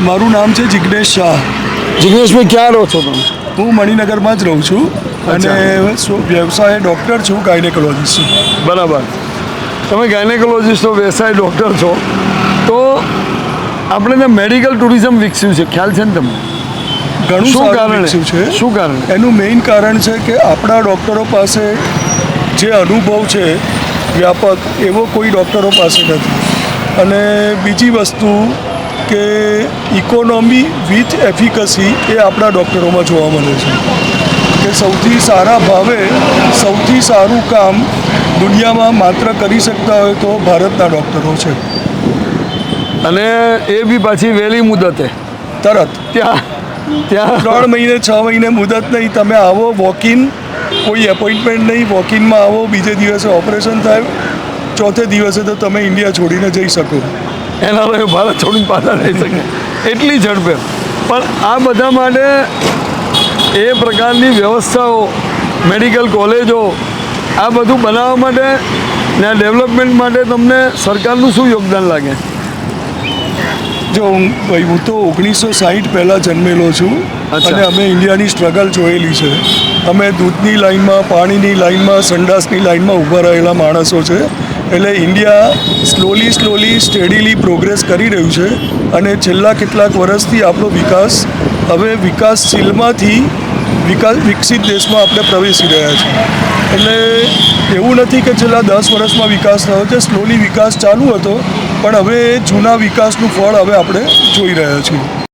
મારું નામ છે જિગ્નેશ શાહ. જિગ્નેશભાઈ ક્યાં રહો છો તમે? હું મણિનગરમાં જ રહું છું અને વ્યવસાય ડૉક્ટર છું, ગાયનેકોલોજીસ્ટ છું. બરાબર. તમે ગાયનેકોલોજીસ્ટ છો, વ્યવસાય ડૉક્ટર છો, તો આપણે ત્યાં મેડિકલ ટુરિઝમ વિકસ્યું છે, ખ્યાલ છે ને તમને? ઘણું શું સારું કારણે? વિકસ્યું છે. શું કારણ? એનું મેઇન કારણ છે કે આપણા ડૉક્ટરો પાસે જે અનુભવ છે વ્યાપક, એવો કોઈ ડૉક્ટરો પાસે નથી. અને બીજી વસ્તુ કે ઇકોનોમી વિથ એફિકસી એ આપણા ડૉક્ટરોમાં જોવા મળે છે કે સૌથી સારા ભાવે સૌથી સારું કામ દુનિયામાં માત્ર કરી શકતા હોય તો ભારતના ડૉક્ટરો છે. અને એ બી પાછી વહેલી મુદતે તરત ત્યાં 3 મહિને 6 મહિને મુદત નહીં, તમે આવો વોકિન, કોઈ એપોઇન્ટમેન્ટ નહીં, વોકિનમાં આવો, બીજે દિવસે ઓપરેશન થાય, ચોથે દિવસે તો તમે ઇન્ડિયા છોડીને જઈ શકો. એના લોકો ભારત છોડીને પાછા જઈ શકે એટલી ઝડપે. પણ આ બધા માટે એ પ્રકારની વ્યવસ્થાઓ, મેડિકલ કોલેજો, આ બધું બનાવવા માટે ને ડેવલપમેન્ટ માટે તમને સરકારનું શું યોગદાન લાગે? જો હું તો 1960 પહેલાં જન્મેલો છું અને અમે ઇન્ડિયાની સ્ટ્રગલ જોયેલી છે. અમે દૂધની લાઇનમાં, પાણીની લાઇનમાં, સંડાસની લાઇનમાં ઊભા રહેલા માણસો છે. એટલે ઇન્ડિયા સ્લોલી સ્ટેડીલી પ્રોગ્રેસ કરી રહ્યું છે અને છેલ્લા કેટલાક વર્ષથી આપણો વિકાસ હવે વિકાસશીલમાંથી વિકસિત દેશમાં આપણે પ્રવેશી રહ્યા છીએ. એટલે એવું નથી કે છેલ્લા 10 વર્ષમાં વિકાસ થયો છે, સ્લોલી વિકાસ ચાલુ હતો, પણ હવે જૂના વિકાસનું ફળ હવે આપણે જોઈ રહ્યા છીએ.